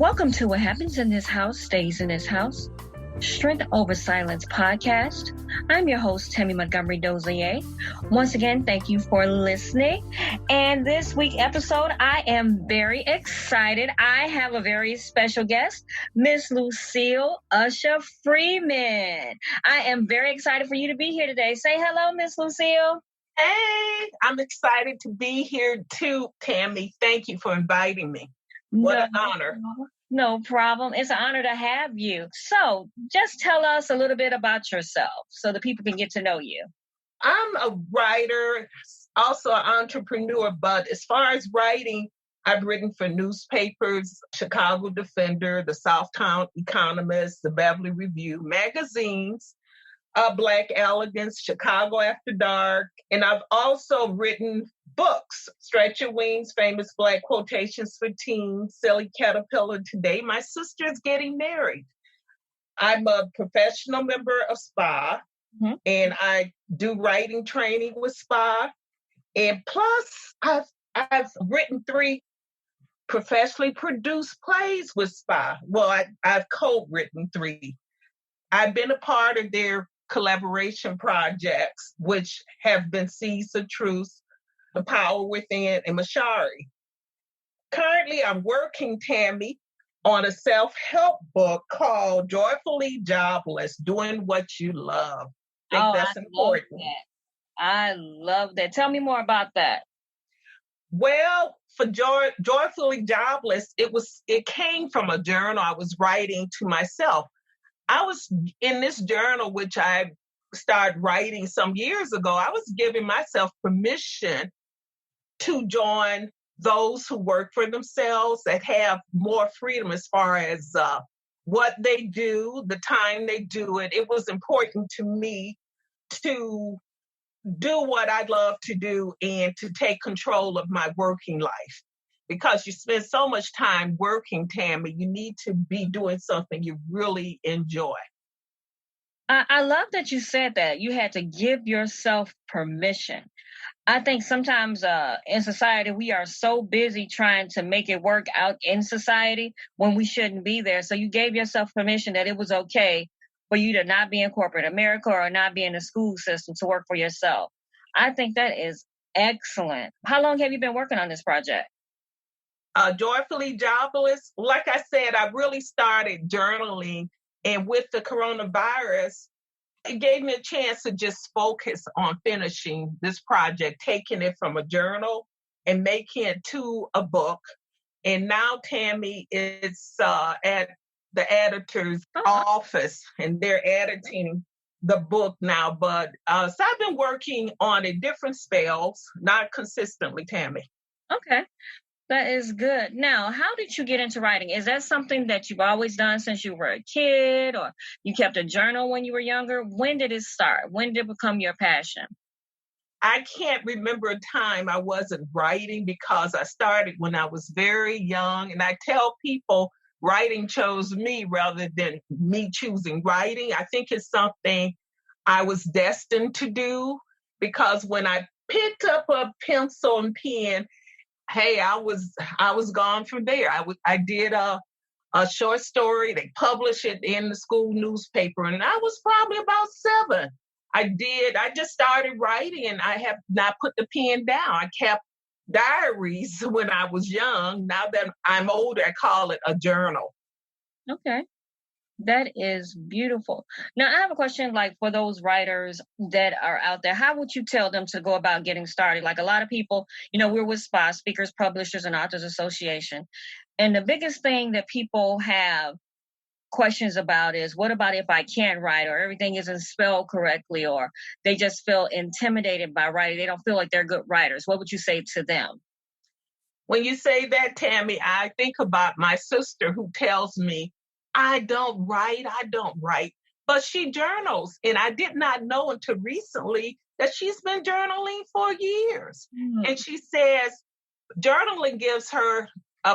Welcome to What Happens in This House Stays in This House, Strength Over Silence podcast. I'm your host, Tammy Montgomery Dozier. Once again, thank you for listening. And this week's episode, I am very excited. I have a very special guest, Miss Lucille Usher Freeman. I am very excited for you to be here today. Say hello, Miss Lucille. Hey, I'm excited to be here too, Tammy. Thank you for inviting me. What an honor. No problem. It's an honor to have you. So just tell us a little bit about yourself so the people can get to know you. I'm a writer, also an entrepreneur, but as far as writing, I've written for newspapers, Chicago Defender, the Southtown Economist, the Beverly Review, magazines, Black Elegance, Chicago After Dark, and I've also written books, Stretch Your Wings, Famous Black Quotations for Teens, Silly Caterpillar. Today, my sister is getting married. I'm a professional member of SPA, and I do writing training with SPA. And plus, I've written 3 professionally produced plays with SPA. Well, I've co-written 3. I've been a part of their collaboration projects, which have been Seeds of Truth, The Power Within, and Mashari. Currently, I'm working, Tammy, on a self-help book called Joyfully Jobless, Doing What You Love. I think that's important. Love that. I love that. Tell me more about that. Well, for Joyfully Jobless, it came from a journal I was writing to myself. I was in this journal, which I started writing some years ago, I was giving myself permission to join those who work for themselves that have more freedom as far as what they do, the time they do it. It was important to me to do what I'd love to do and to take control of my working life. Because you spend so much time working, Tammy, you need to be doing something you really enjoy. I love that you said that. You had to give yourself permission. I think sometimes in society, we are so busy trying to make it work out in society when we shouldn't be there. So you gave yourself permission that it was okay for you to not be in corporate America or not be in the school system to work for yourself. I think that is excellent. How long have you been working on this project? Joyfully Jobless, like I said, I really started journaling, and with the coronavirus, it gave me a chance to just focus on finishing this project, taking it from a journal and making it to a book. And now, Tammy, it's at the editor's office, and they're editing the book now. But so I've been working on it different spells, not consistently, Tammy. Okay. That is good. Now, how did you get into writing? Is that something that you've always done since you were a kid, or you kept a journal when you were younger? When did it start? When did it become your passion? I can't remember a time I wasn't writing because I started when I was very young. And I tell people writing chose me rather than me choosing writing. I think it's something I was destined to do because when I picked up a pencil and pen, hey, I was gone from there. I did a short story. They published it in the school newspaper, and I was probably about 7. I just started writing, and I have not put the pen down. I kept diaries when I was young. Now that I'm older, I call it a journal. Okay. That is beautiful. Now, I have a question, like for those writers that are out there, how would you tell them to go about getting started? Like a lot of people, we're with SPA, Speakers, Publishers, and Authors Association. And the biggest thing that people have questions about is, what about if I can't write, or everything isn't spelled correctly, or they just feel intimidated by writing? They don't feel like they're good writers. What would you say to them? When you say that, Tammy, I think about my sister who tells me, I don't write. But she journals. And I did not know until recently that she's been journaling for years. And she says journaling gives her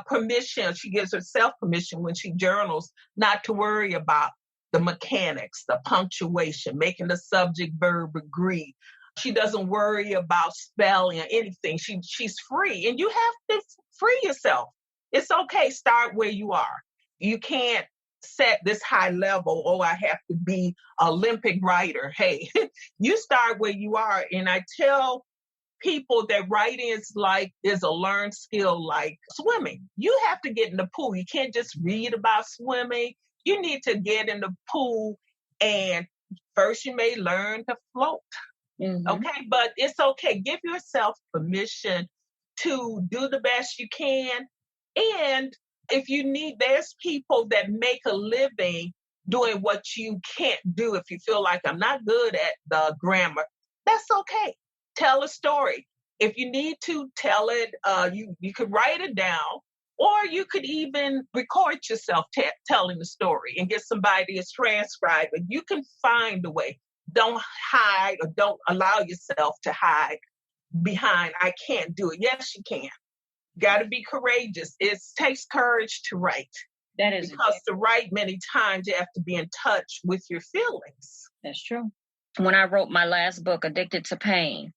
permission. She gives herself permission when she journals not to worry about the mechanics, the punctuation, making the subject verb agree. She doesn't worry about spelling or anything. She's free. And you have to free yourself. It's okay. Start where you are. You can't set this high level, oh, I have to be Olympic writer. Hey, you start where you are. And I tell people that writing is a learned skill like swimming. You have to get in the pool. You can't just read about swimming. You need to get in the pool, and first you may learn to float. Mm-hmm. Okay, but it's okay. Give yourself permission to do the best you can. And if you need, there's people that make a living doing what you can't do. If you feel like I'm not good at the grammar, that's okay. Tell a story. If you need to tell it, you could write it down, or you could even record yourself telling the story and get somebody to transcribe it. You can find a way. Don't hide, or don't allow yourself to hide behind, I can't do it. Yes, you can. Got to be courageous. It takes courage to write. That is because to write, many times you have to be in touch with your feelings. That's true. When I wrote my last book, Addicted to Pain,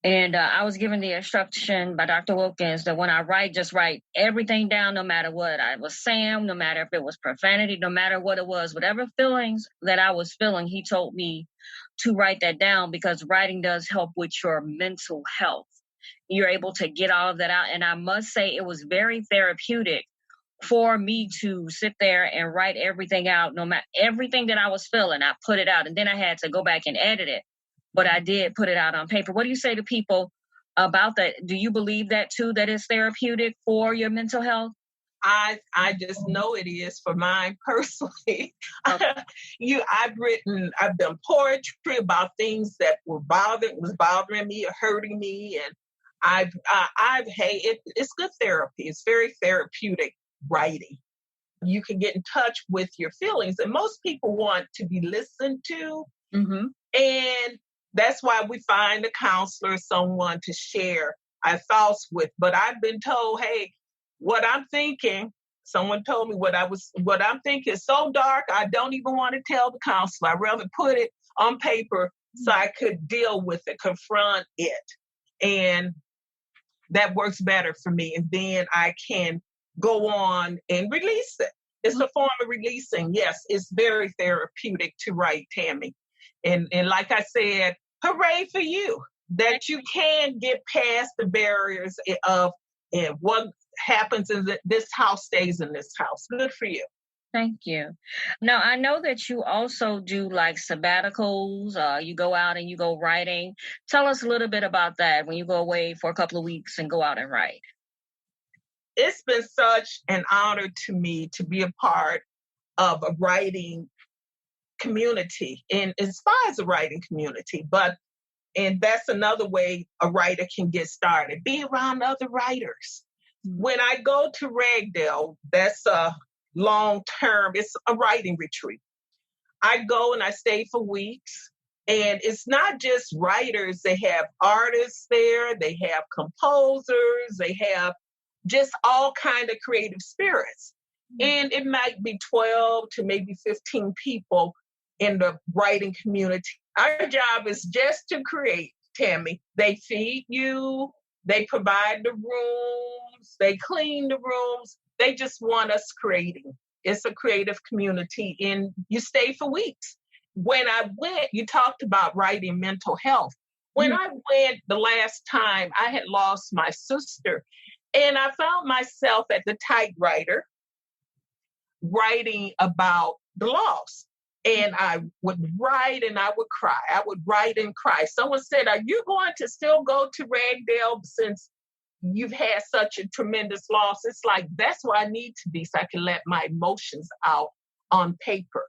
and I was given the instruction by Dr. Wilkins that when I write, just write everything down, no matter what I was saying, no matter if it was profanity, no matter what it was, whatever feelings that I was feeling, he told me to write that down, because writing does help with your mental health. You're able to get all of that out. And I must say it was very therapeutic for me to sit there and write everything out, no matter everything that I was feeling. I put it out, and then I had to go back and edit it. But I did put it out on paper. What do you say to people about that? Do you believe that too, that it's therapeutic for your mental health? I just know it is for mine personally. Okay. I've done poetry about things that was bothering me or hurting me, and it's good therapy. It's very therapeutic writing. You can get in touch with your feelings, and most people want to be listened to, mm-hmm. and that's why we find a counselor, someone to share our thoughts with. But I've been told, hey, what I'm thinking, someone told me what I'm thinking is so dark, I don't even want to tell the counselor. I'd rather put it on paper so I could deal with it, confront it. And that works better for me. And then I can go on and release it. It's a form of releasing. Yes, it's very therapeutic to write, Tammy. And like I said, hooray for you that you can get past the barriers of what happens in this house stays in this house. Good for you. Thank you. Now, I know that you also do like sabbaticals. You go out and you go writing. Tell us a little bit about that when you go away for a couple of weeks and go out and write. It's been such an honor to me to be a part of a writing community, and as far as a writing community, and that's another way a writer can get started. Be around other writers. When I go to Ragdale, that's a long-term, it's a writing retreat. I go and I stay for weeks, and it's not just writers. They have artists there, they have composers, they have just all kind of creative spirits. And it might be 12 to maybe 15 people in the writing community. Our job is just to create, Tammy. They feed you, they provide the rooms, they clean the rooms. They just want us creating. It's a creative community, and you stay for weeks. When I went, you talked about writing mental health. When I went the last time, I had lost my sister, and I found myself at the typewriter writing about the loss. And I would write and I would cry. I would write and cry. Someone said, are you going to still go to Ragdale since you've had such a tremendous loss? It's like, that's where I need to be so I can let my emotions out on paper.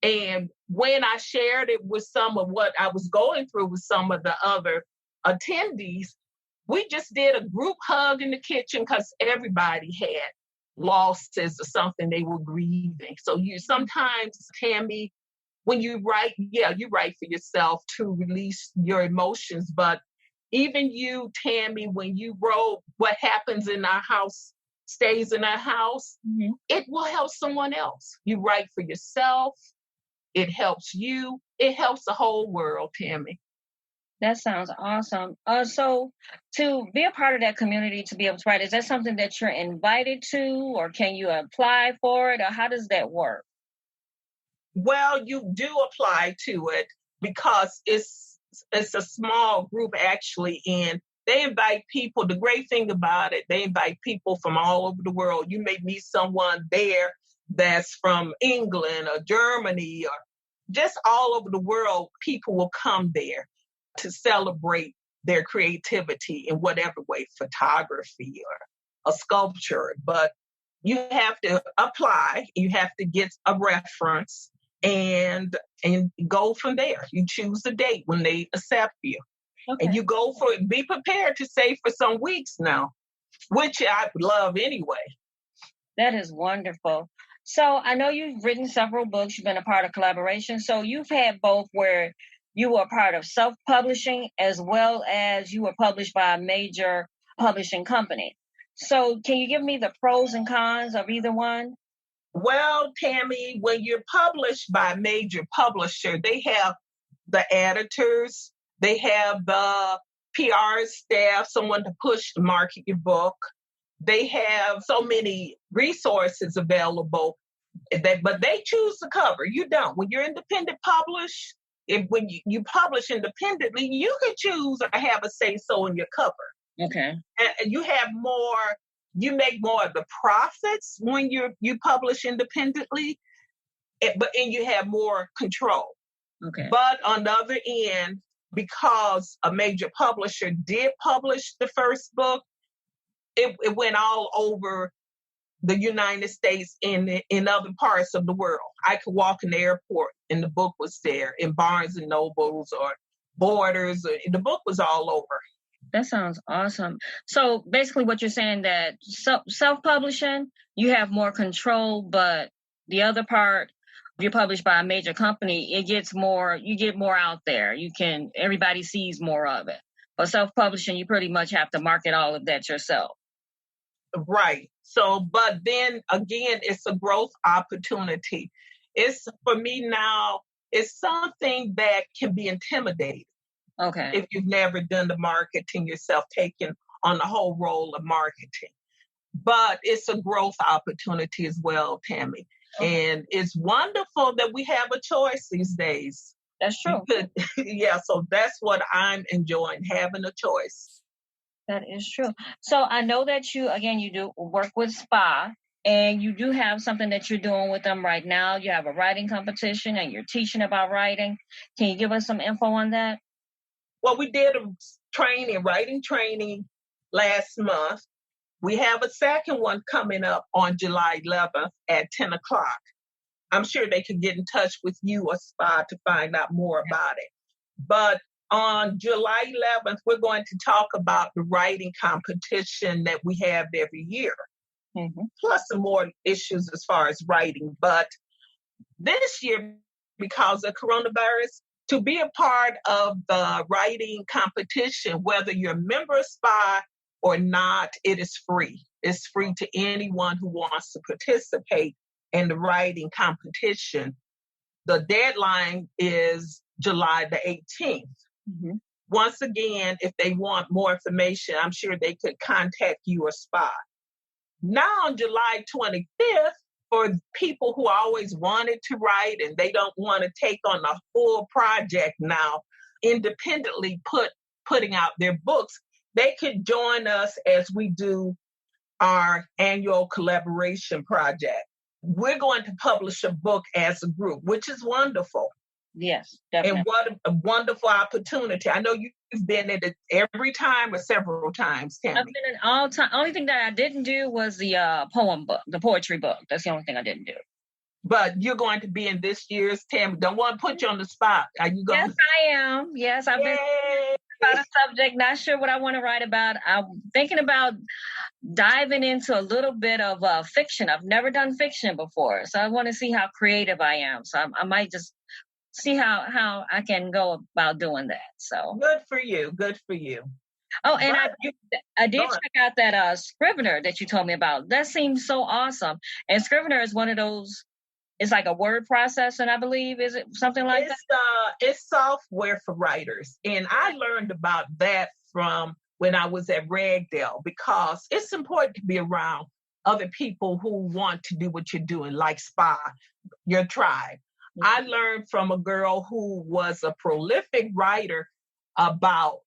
And when I shared it with some of what I was going through with some of the other attendees, we just did a group hug in the kitchen because everybody had losses or something they were grieving. So you sometimes, Tammy, when you write, you write for yourself to release your emotions. But even you, Tammy, when you wrote what happens in our house stays in our house, it will help someone else. You write for yourself. It helps you. It helps the whole world, Tammy. That sounds awesome. So to be a part of that community, to be able to write, is that something that you're invited to, or can you apply for it, or how does that work? Well, you do apply to it because it's a small group actually, and they invite people. The great thing about it, they invite people from all over the world. You may meet someone there that's from England or Germany or just all over the world. People will come there to celebrate their creativity in whatever way, photography or a sculpture. But you have to apply, you have to get a reference and go from there. You choose the date when they accept you. Okay. And you go for it. Be prepared to say for some weeks now, which I would love anyway. That is wonderful. So I know you've written several books. You've been a part of collaboration. So you've had both where you were a part of self-publishing as well as you were published by a major publishing company. So can you give me the pros and cons of either one? Well, Tammy, when you're published by a major publisher, they have the editors, they have the PR staff, someone to push to market your book. They have so many resources available, but they choose the cover. You don't. When you're independent published, when you publish independently, you can choose or have a say-so in your cover. Okay. And you have more, you make more of the profits when you publish independently, and you have more control. Okay. But on the other end, because a major publisher did publish the first book, it went all over the United States and in other parts of the world. I could walk in the airport and the book was there in Barnes and Nobles or Borders. The book was all over. That sounds awesome. So basically what you're saying that self-publishing, you have more control, but the other part, if you're published by a major company, you get more out there. Everybody sees more of it. But self-publishing, you pretty much have to market all of that yourself. Right. So, but then again, it's a growth opportunity. It's, for me now, it's something that can be intimidating. Okay. If you've never done the marketing yourself, taking on the whole role of marketing. But it's a growth opportunity as well, Tammy. Okay. And it's wonderful that we have a choice these days. That's true. Yeah, so that's what I'm enjoying, having a choice. That is true. So I know that you do work with SPA, and you do have something that you're doing with them right now. You have a writing competition and you're teaching about writing. Can you give us some info on that? Well, we did a writing training last month. We have a second one coming up on July 11th at 10 o'clock. I'm sure they can get in touch with you or SPA to find out more about it. But on July 11th, we're going to talk about the writing competition that we have every year, plus some more issues as far as writing. But this year, because of coronavirus, to be a part of the writing competition, whether you're a member of SPA or not, it is free. It's free to anyone who wants to participate in the writing competition. The deadline is July the 18th. Once again, if they want more information, I'm sure they could contact you or SPA. Now on July 25th, for people who always wanted to write and they don't want to take on the full project now, independently putting out their books, they could join us as we do our annual collaboration project. We're going to publish a book as a group, which is wonderful. Yes, definitely. And what a wonderful opportunity. I know you've been in it every time or several times, Tammy. I've been in all time. Only thing that I didn't do was the poem book, the poetry book. That's the only thing I didn't do. But you're going to be in this year's, Tammy. Don't want to put you on the spot. Are you going? Yes, I am. Yes, I've been about a subject, not sure what I want to write about. I'm thinking about diving into a little bit of fiction. I've never done fiction before, so I want to see how creative I am. So I might just see how I can go about doing that. So good for you. Good for you. Oh, and I did check out that Scrivener that you told me about. That seems so awesome. And Scrivener is one of those it's like a word processing, I believe. Is it something like that? It's software for writers. And I learned about that from when I was at Ragdale, because it's important to be around other people who want to do what you're doing, like SPA, your tribe. I learned from a girl who was a prolific writer about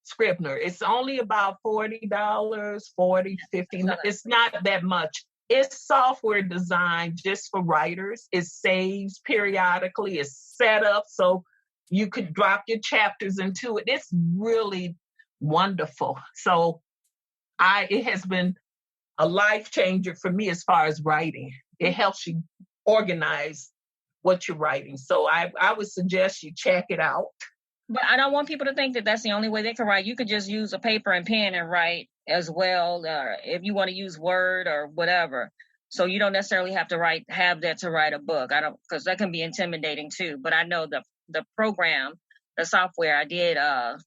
Scribner. It's only about $40, 40, 50. It's not that much. It's software designed just for writers. It saves periodically. It's set up so you could drop your chapters into it. It's really wonderful. So it has been a life changer for me as far as writing. It helps you organize what you're writing. So I would suggest you check it out. But I don't want people to think that that's the only way they can write. You could just use a paper and pen and write as well, if you want to use Word or whatever. So you don't necessarily have to have that to write a book. Because that can be intimidating too. But I know the program, the software I did, I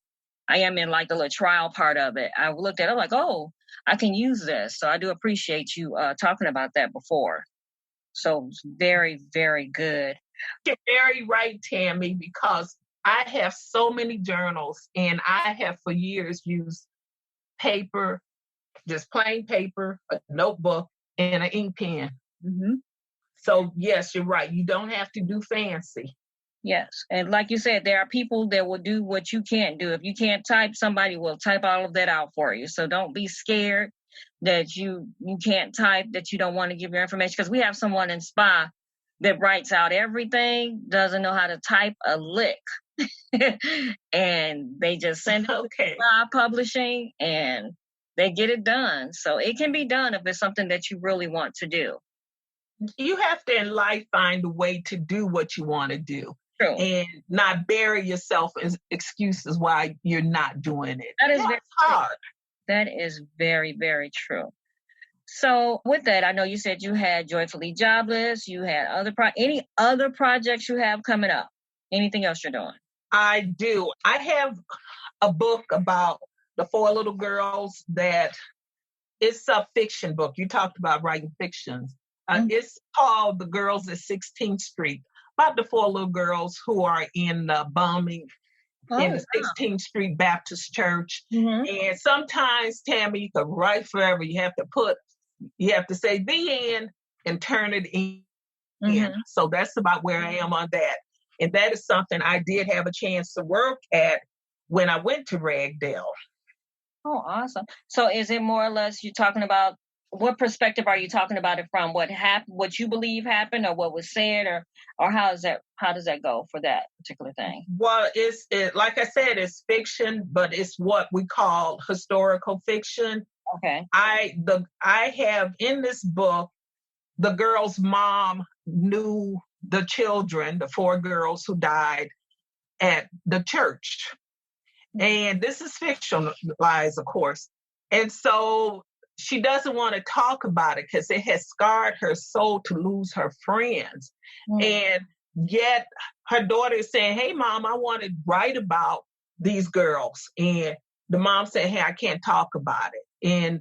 am in like the little trial part of it. I looked at it like, oh, I can use this. So I do appreciate you talking about that before. So very, very good. You're very right, Tammy, because I have so many journals, and I have for years used paper, just plain paper, a notebook, and an ink pen. Mm-hmm. So yes, you're right. You don't have to do fancy. Yes. And like you said, there are people that will do what you can't do. If you can't type, somebody will type all of that out for you. So don't be scared that you can't type, that you don't want to give your information. Because we have someone in SPA that writes out everything, doesn't know how to type a lick. And they just send it to SPA Publishing and they get it done. So it can be done if it's something that you really want to do. You have to in life find a way to do what you want to do. True. And not bury yourself in excuses why you're not doing it. That is very hard. True. That is very, very true. So with that, I know you said you had Joyfully Jobless. You had any other projects you have coming up? Anything else you're doing? I do. I have a book about the 4 little girls it's a fiction book. You talked about writing fictions. It's called The Girls at 16th Street, about the 4 little girls who are in bombing in the 16th Street Baptist Church. Mm-hmm. And sometimes, Tammy, you could write forever. You have to say the end and turn it in. Mm-hmm. So that's about where I am on that. And that is something I did have a chance to work at when I went to Ragdale. Oh, awesome. So is it more or less you're talking about, what perspective are you talking about it from? What happened, what you believe happened, or what was said, or how does that go for that particular thing? Well, like I said, it's fiction, but it's what we call historical fiction. Okay. I have in this book, the girl's mom knew the children, the 4 girls who died at the church. And this is fictionalized, of course. And so she doesn't want to talk about it because it has scarred her soul to lose her friends. And yet her daughter is saying, hey, Mom, I want to write about these girls. And the mom said, hey, I can't talk about it. And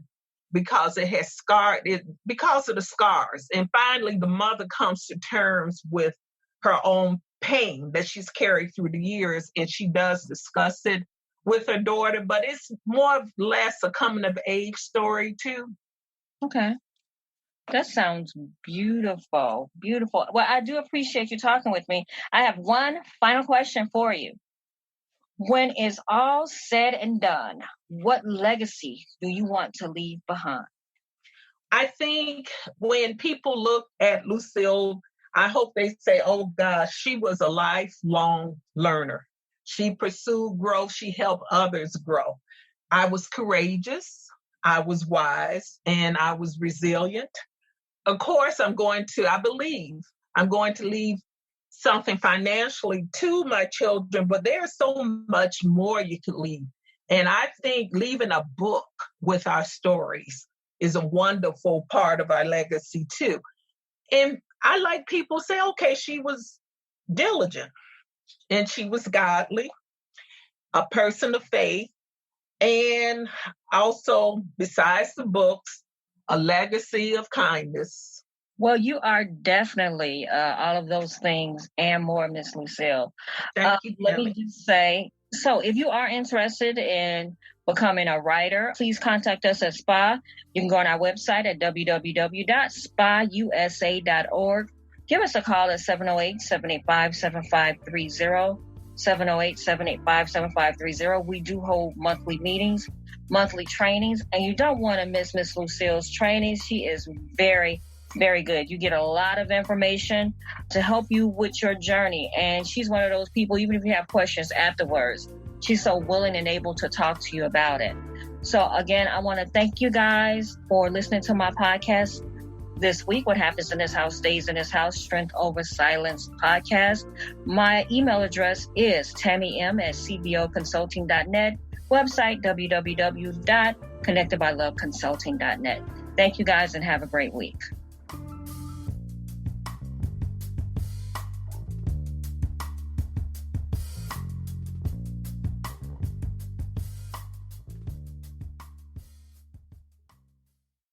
because it has scarred it, because of the scars. And finally, the mother comes to terms with her own pain that she's carried through the years. And she does discuss it with her daughter, but it's more or less a coming of age story too. Okay. That sounds beautiful. Beautiful. Well, I do appreciate you talking with me. I have one final question for you. When it's all said and done, what legacy do you want to leave behind? I think when people look at Lucille, I hope they say, oh gosh, she was a lifelong learner. She pursued growth. She helped others grow. I was courageous. I was wise, and I was resilient. Of course, I believe I'm going to leave something financially to my children, but there's so much more you can leave. And I think leaving a book with our stories is a wonderful part of our legacy too. And I like people say, okay, she was diligent and she was godly, a person of faith, and also, besides the books, a legacy of kindness Well, you are definitely all of those things and more, Miss Lucille. Thank you, Let me Kelly. just say, so if you are interested in becoming a writer, please contact us at SPA. You can go on our website at www.spausa.org. Give us a call at 708-785-7530, 708-785-7530. We do hold monthly meetings, monthly trainings, and you don't want to miss Miss Lucille's trainings. She is very, very good. You get a lot of information to help you with your journey. And she's one of those people, even if you have questions afterwards, she's so willing and able to talk to you about it. So again, I want to thank you guys for listening to my podcast this week. What happens in this house stays in this house, Strength Over Silence podcast. My email address is tammym@cboconsulting.net, website www.connectedbyloveconsulting.net. Thank you guys and have a great week.